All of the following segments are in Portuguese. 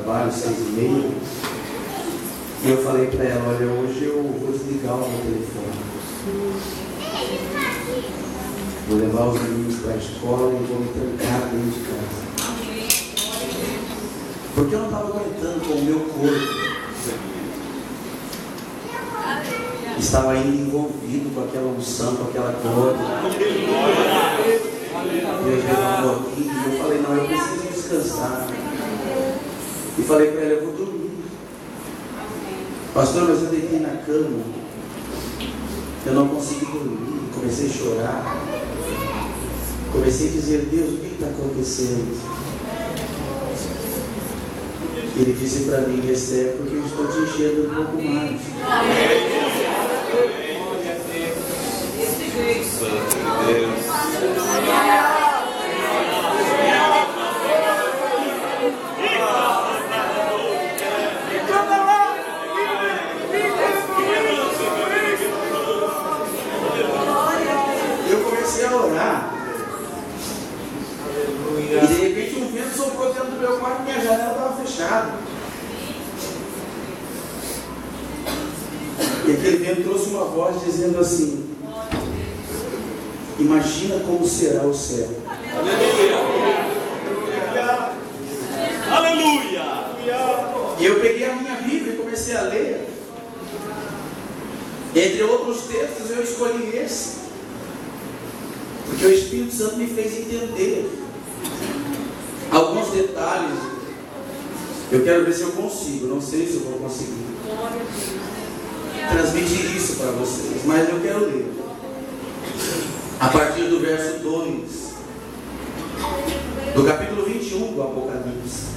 trabalho, 6h30. E eu falei para ela, olha, hoje eu vou desligar o meu telefone. Vou levar os meninos para a escola e vou me trancar dentro de casa. Porque eu não estava aguentando com o meu corpo. Estava ainda envolvido com aquela unção, com aquela glória. Deus levou aqui e eu falei, não, eu preciso descansar. E falei para ela, eu vou dormir. Pastor, mas eu deitei na cama. Eu não consegui dormir. Comecei a chorar. Comecei a dizer, Deus, o que está acontecendo? Ele disse para mim, recebe, porque eu estou te enchendo um pouco mais. Eu comecei a orar. E de repente um vento soprou dentro do meu quarto e minha janela estava fechada. E aquele vento trouxe uma voz dizendo assim: imagina como será o céu. Aleluia! Aleluia! E eu peguei a minha Bíblia e comecei a ler. Entre outros textos eu escolhi esse, porque o Espírito Santo me fez entender alguns detalhes. Eu quero ver se eu consigo, não sei se eu vou conseguir transmitir isso para vocês, mas eu quero ler a partir do verso 2 do capítulo 21 do Apocalipse.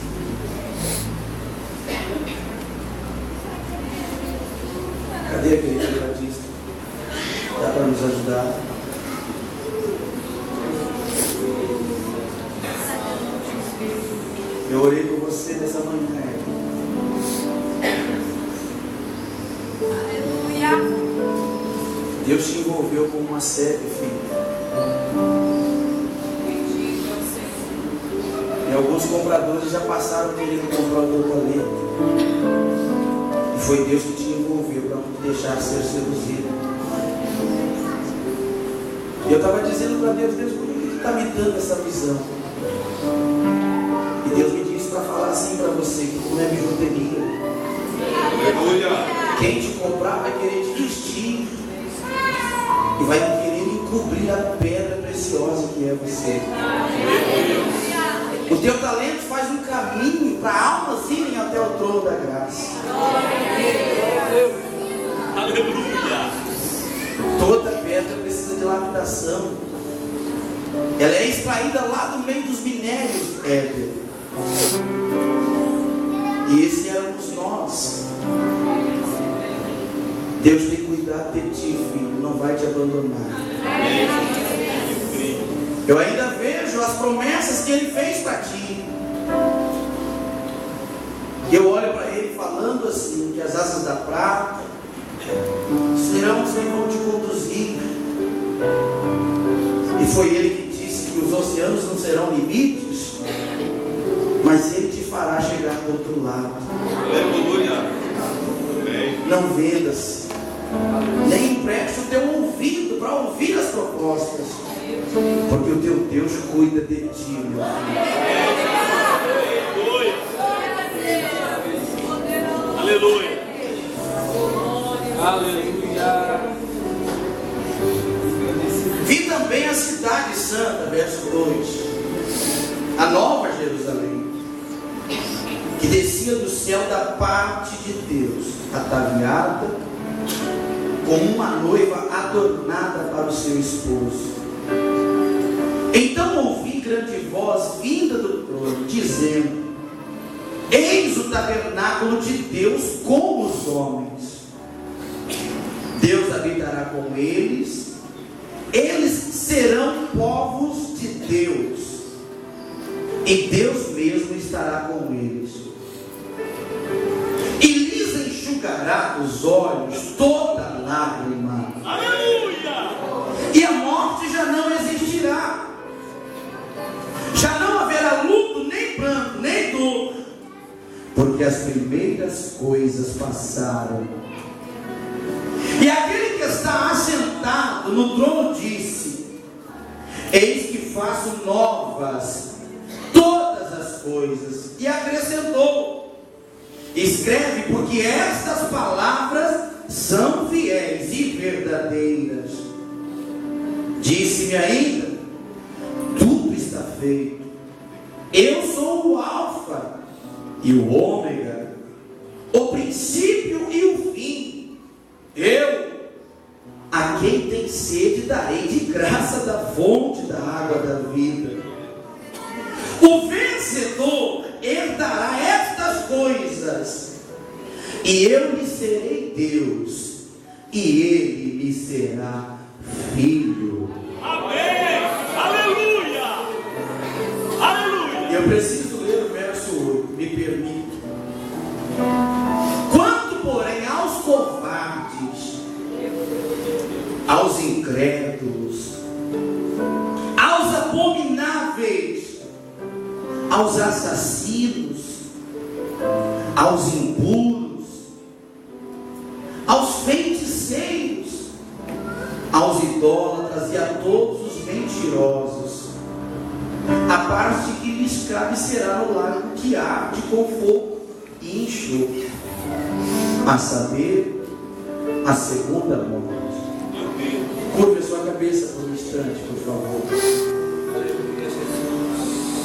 Cadê aquele tecladista? Dá para nos ajudar? Eu orei por você nessa manhã. Deus te envolveu com uma série, filho. E alguns compradores já passaram querendo comprar o teu talento. E foi Deus que te envolveu para não te deixar ser seduzido. E eu estava dizendo para Deus, Deus, por que está me dando essa visão? E Deus me disse para falar assim para você, que não é bijuteria. Quem te comprar vai querer te vestir e vai querer encobrir a pedra preciosa que é você. O teu talento faz um caminho para almas irem até o trono da graça. Aleluia! Toda pedra precisa de lapidação. Ela é extraída lá do meio dos minérios, Éder. E esse éramos nós. Deus tem cuidado de ti, filho, não vai te abandonar. Eu ainda vejo as promessas que Ele fez para ti. Eu olho para Ele falando assim, que as asas da prata serão que vão te conduzir. E foi Ele que disse que os oceanos não serão limites, mas Ele te fará chegar do outro lado. Não vendas, nem empreste o teu ouvido para ouvir as propostas, porque o teu Deus cuida de ti, meu filho. Aleluia! Aleluia! Vi também a cidade santa, verso 2, a nova Jerusalém, que descia do céu da parte de Deus, ataviada como uma noiva adornada para o seu esposo. Então ouvi grande voz vinda do trono, dizendo: eis o tabernáculo de Deus com os homens. Deus habitará com eles, eles serão povos de Deus, e Deus mesmo estará com eles. E lhes enxugará dos olhos toda lágrima. Aleluia! E a morte já não existirá. Já não haverá luto, nem pranto, nem dor, porque as primeiras coisas passaram. E aquele que está assentado no trono disse: eis que faço novas todas as coisas. E acrescentou: escreve, porque estas palavras são fiéis e verdadeiras. Disse-me ainda: tudo está feito. Eu sou o Alfa e o Ômega, o princípio e o fim. Eu, a quem tem sede, darei de graça da fonte da água da vida. O vencedor herdará estas coisas, e eu lhe serei Deus, e ele lhe será filho. Amém. Aleluia. Aleluia. Eu preciso ler o verso 8, me permito. Quanto, porém, aos covardes, aos incrédulos, aos abomináveis, aos assassinos, aos impuros, aos feiticeiros, aos idólatras e a todos os mentirosos, a parte que lhes cabe será no lago que arde com fogo e enxofre, a saber, a segunda morte. Curve a sua cabeça por um instante, por favor.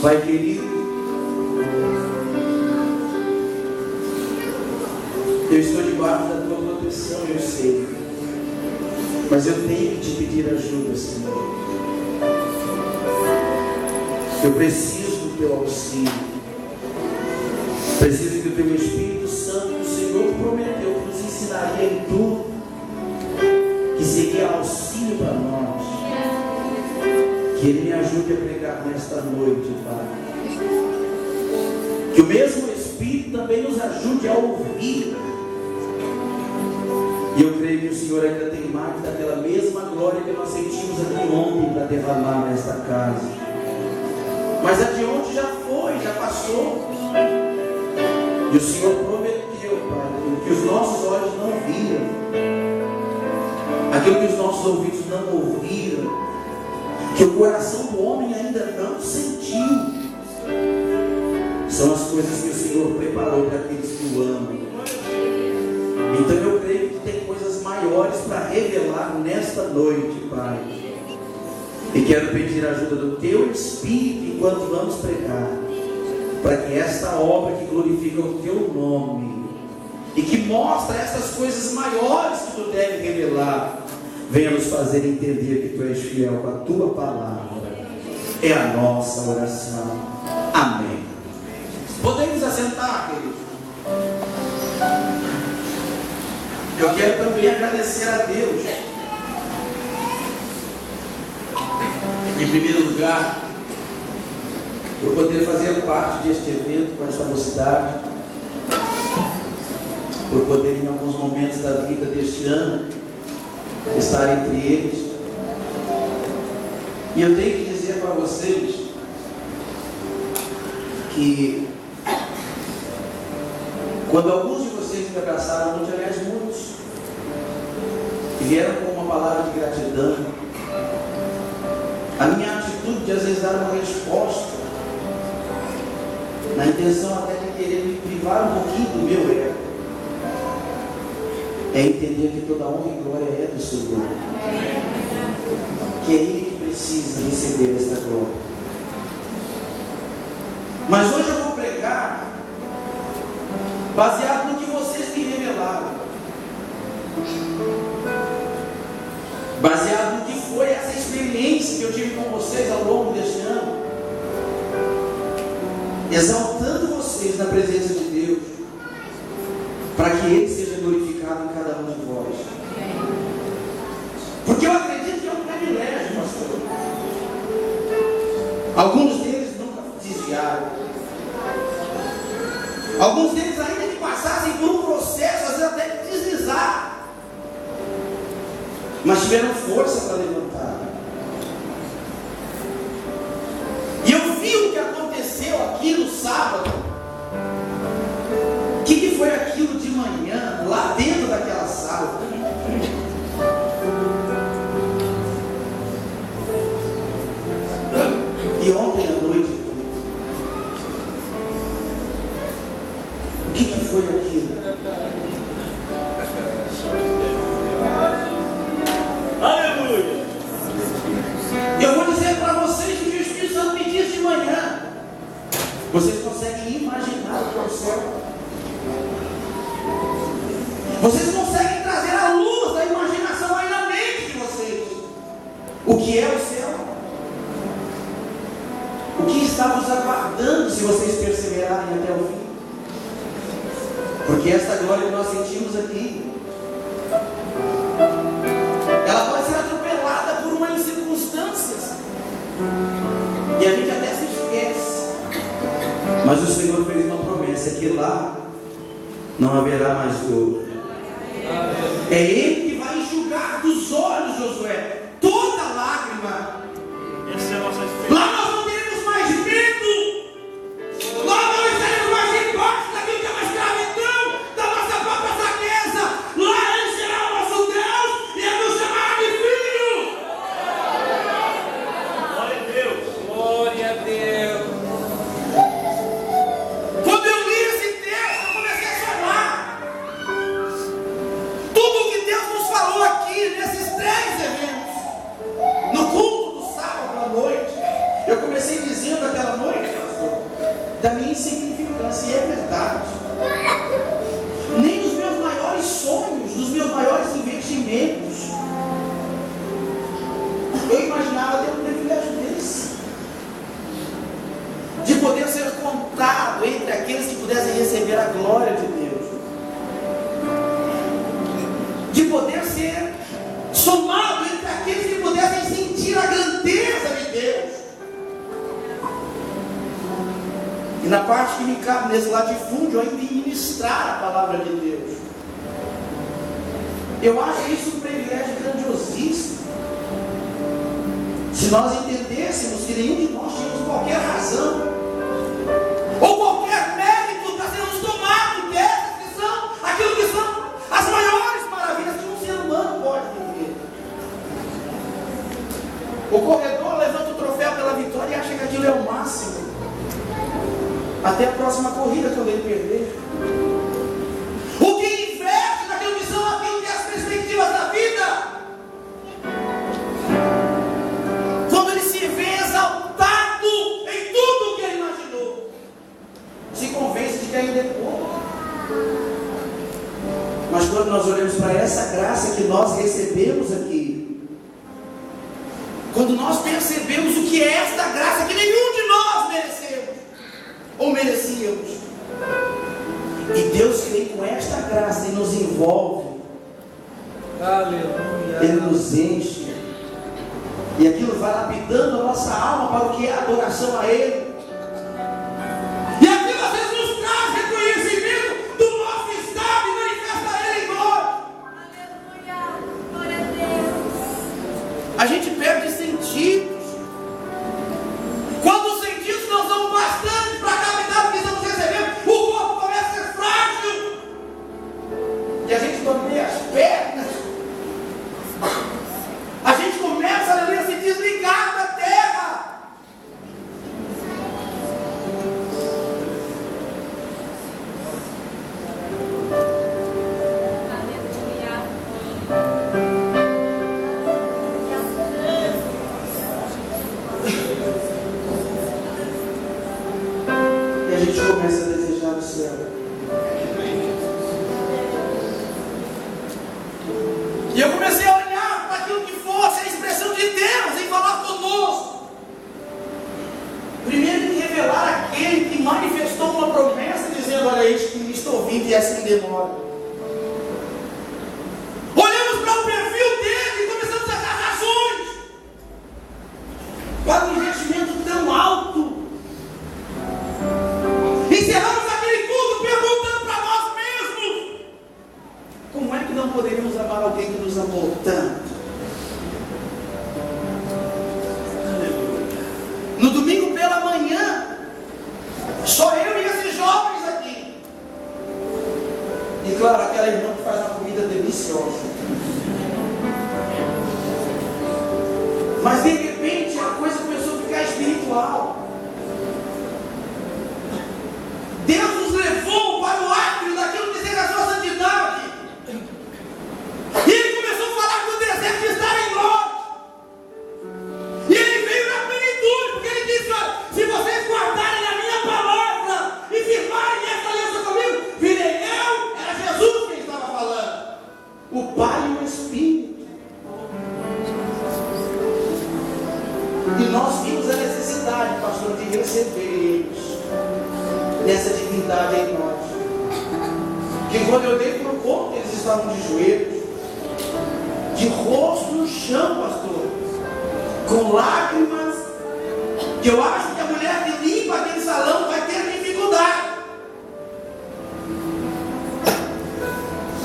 Pai querido, eu estou debaixo da tua proteção, eu sei, mas eu tenho que te pedir ajuda, Senhor. Eu preciso do teu auxílio, preciso que o teu Espírito Santo, o Senhor prometeu que nos ensinaria em tudo, que seria auxílio para nós, que Ele me ajude a pregar nesta noite, Pai, que o mesmo Espírito também nos ajude a ouvir. E eu creio que o Senhor ainda tem mais daquela mesma glória que nós sentimos aqui ontem para derramar nesta casa. Mas a de ontem já foi, já passou. E o Senhor prometeu, Pai, que os nossos olhos não viram, aquilo que os nossos ouvidos não ouviram, que o coração do homem ainda não sentiu, são as coisas que o Senhor preparou para aqueles que o amam. Então eu creio que tem coisas maiores para revelar nesta noite, Pai. E quero pedir a ajuda do Teu Espírito enquanto vamos pregar, para que esta obra que glorifica o Teu nome e que mostra essas coisas maiores que Tu deve revelar, venha nos fazer entender que Tu és fiel com a Tua palavra. É a nossa oração. Amém. Podemos assentar, queridos? Eu quero também agradecer a Deus, em primeiro lugar, por poder fazer parte deste evento com essa mocidade, por poder em alguns momentos da vida deste ano estar entre eles. E eu tenho que dizer para vocês que quando alguns de vocês me abraçaram, aliás muitos, e vieram com uma palavra de gratidão, a minha atitude de às vezes dar uma resposta, na intenção até de querer me privar um pouquinho do meu ego, é entender que toda honra e glória é do Senhor, que é Ele que precisa receber esta glória. Mas hoje eu vou pregar baseado no que vocês me revelaram, baseado no que foi essa experiência que eu tive com vocês ao longo deste ano, exaltando vocês na presença de Deus, para que Ele seja glorificado em cada um de vós. Porque eu acredito que é um privilégio, pastor. Alguns deles nunca desviaram, alguns deles ainda que passassem por um processo, às vezes até de deslizar, mas tiveram força para levantar. E eu vi o que aconteceu aqui no sábado, que foi aquilo de manhã, lá dentro daquela sala? E ontem à noite, o que foi aquilo? Aleluia! Eu vou dizer para vocês que o Espírito Santo me disse de manhã. Vocês conseguem imaginar o que é o céu? Vocês conseguem trazer à luz da imaginação aí na mente de vocês o que é o céu? O que está vos aguardando se vocês perseverarem até o fim? Porque esta glória que nós sentimos aqui, ela pode ser atropelada por umas circunstâncias e a gente até se esquece. Mas o Senhor fez uma promessa que lá não haverá mais dor. É Ele que vai enxugar dos olhos, Josué, toda lágrima. Essa é a nossa esperança. Lá nós não teremos mais medo. Lá não estaremos mais debaixo daquilo que é uma escravidão, da nossa própria fraqueza. Lá Ele será o nosso Deus e Ele nos chamará de filho. Glória a Deus. Glória a Deus. Quando eu li esse texto, eu comecei a chorar. Tudo o que Deus nos falou aqui, nesses 3 eventos, no culto do sábado à noite, eu comecei dizendo aquela noite, pastor, da minha insignificância, e é verdade. Nem os meus maiores sonhos, dos meus maiores investimentos, eu imaginava ter um privilégio desse, de poder ser contado entre aqueles que pudessem receber a glória de Deus, de poder ser somado entre aqueles que pudessem sentir a grandeza de Deus. E na parte que me cabe nesse latifúndio, eu ainda ministrar a palavra de Deus. Eu acho isso um privilégio grandiosíssimo. Se nós entendêssemos que nenhum de nós tínhamos qualquer razão ou qualquer mérito para sermos tomados dessas que são aquilo que são as maiores maravilhas que um ser humano pode viver. O corredor levanta o troféu pela vitória e acha que aquilo é o máximo, até a próxima corrida, quando ele perder. O que investe naquilo que são aquilo que é as perspectivas da vida, quando ele se vê exaltado em tudo o que ele imaginou, se convence de que ainda é pouco. Mas quando nós olhamos para essa graça que nós recebemos aqui, quando nós percebemos o que é esta graça que nenhum de nós merecemos ou merecíamos, e Deus vem com esta graça e nos envolve, Aleluia. Ele nos enche, e aquilo vai lapidando a nossa alma para o que é a adoração a Ele. E aquilo às vezes nos traz reconhecimento do nosso estado e manifesta Ele em nós. Aleluia, glória a Deus. A gente perde sentidos. Quando os sentidos não são bastantes para captar o que estamos recebendo, o corpo começa a ser frágil e a gente dorme as pernas. A gente começa a se desligar da terra. E a gente começa a desejar o céu. E eu comecei a olhar para aquilo que fosse a expressão de Deus em falar conosco. Primeiro, em revelar aquele que manifestou uma promessa, dizendo: olha, eis que estou vindo e assim demora. Olhamos para o perfil dele e começamos a dar razões para um investimento tão alto. Encerramos aquele culto perguntando para nós mesmos: como é que não poderíamos amar alguém que nos amou tanto? No domingo pela manhã, só eu e esses jovens aqui, E claro, aquela irmã que faz uma comida deliciosa. Mas de repente a coisa começou a ficar espiritual. Deus nos levou para o átrio daquilo que seja a sua santidade. E Ele começou a falar que o desejo de estar em nós. E Ele veio na plenitude, porque Ele disse: olha, se vocês guardarem a minha palavra e firmarem essa aliança comigo, virei eu. Era Jesus quem estava falando, o Pai e o Espírito. E nós vimos a necessidade, pastor, de receber eles, nessa divindade em nós. Que quando eu dei por conta, eles estavam de joelhos, de rosto no chão, pastor, com lágrimas, que eu acho que a mulher que limpa aquele salão vai ter dificuldade.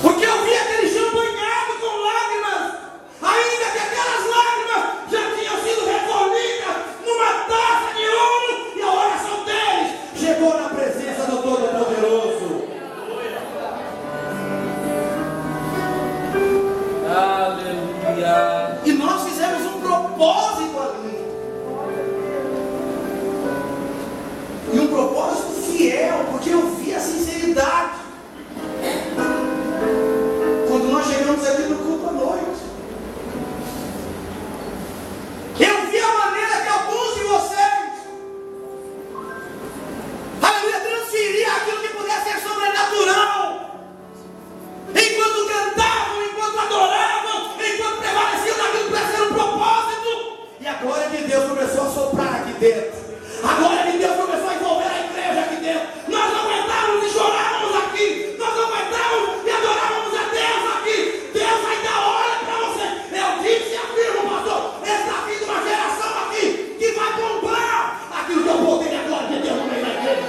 Porque eu vi aquele chão banhado com lágrimas, ainda que aquelas lágrimas já tinham sido recolhidas numa taça de ouro, e a oração deles chegou na presença do Todo-Poderoso. Aleluia. E nós fizemos um propósito ali. E um propósito fiel, porque eu vi a sinceridade. Quando nós chegamos aqui no culto à noite, eu vi a maneira que alguns de vocês, aleluia, transferiam aquilo que pudesse ser sobrenatural. Enquanto cantavam, enquanto adoravam, enquanto prevaleciam naquilo que pudesse ser um propósito. E a glória de Deus começou a soprar aqui dentro. A glória de Deus começou a envolver a igreja aqui dentro. Nós não aguentávamos e chorávamos aqui. Nós não aguentávamos e adorávamos a Deus aqui. Deus ainda olha para você. Eu disse e afirmo, pastor, está vindo uma geração aqui que vai bombar aquilo que eu botei a glória de Deus no meio da igreja.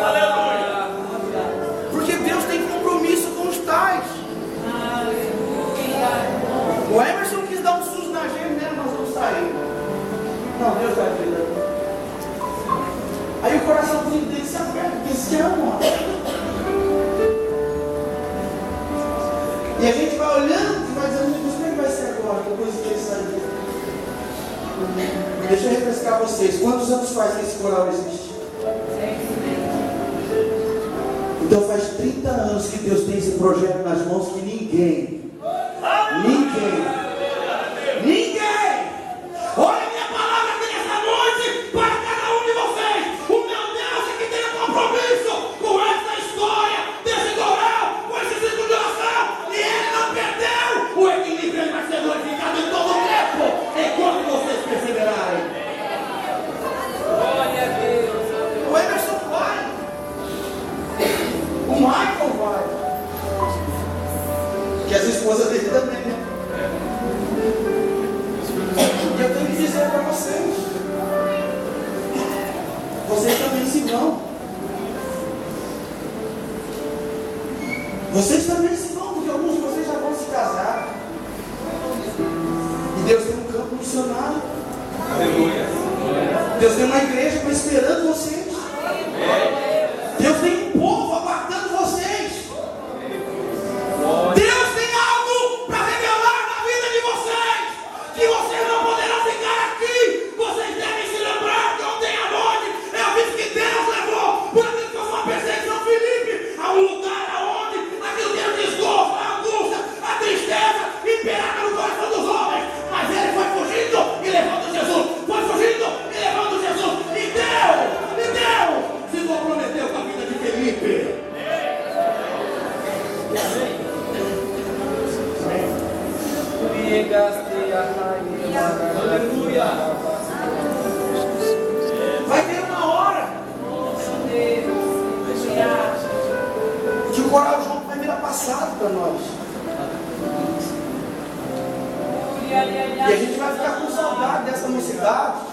Aleluia. Porque Deus tem compromisso com os tais. O Emerson quis dar um susto na gente, né? Nós vamos sair. Não, Deus vai cuidar. Aí o coraçãozinho dele se aperta, porque se ama. E a gente vai olhando e vai dizendo: Deus, como é que vai ser agora? Depois que ele sair. Deixa eu refrescar vocês. Quantos anos faz que esse coral existe? Então faz 30 anos que Deus tem esse projeto nas mãos que ninguém. Olha a minha palavra aqui nessa noite para cada um de vocês. O meu Deus é que tem compromisso com essa história, desse coral, com esse ciclo de oração. E Ele não perdeu o equilíbrio. Ele vai ser glorificado em todo o tempo, enquanto vocês perseverarem. Glória a Deus. O Emerson vai. O Michael vai. Que as esposas dele também, né? E eu tenho que dizer para vocês: vocês também se vão. Vocês também se vão, porque alguns de vocês já vão se casar. E Deus tem um campo missionário. Aleluia. Deus tem uma igreja esperando vocês. Deus tem um povo aguardando vocês. Deus tem algo para revelar na vida de vocês, que vocês não poderão ficar aqui. Vocês devem se lembrar que ontem à noite eu disse que Deus levou por aquilo que foi uma perseguição, Filipe, a um lugar aonde aquilo que era o desgosto, a angústia, a tristeza imperava no coração dos homens. Mas ele foi fugindo e levando Jesus. Foi fugindo e levando Jesus. E Deus se comprometeu com a vida de Filipe. Aleluia. Vai ter uma hora que o coral junto vai virar passado para nós. E a gente vai ficar com saudade dessa mocidade.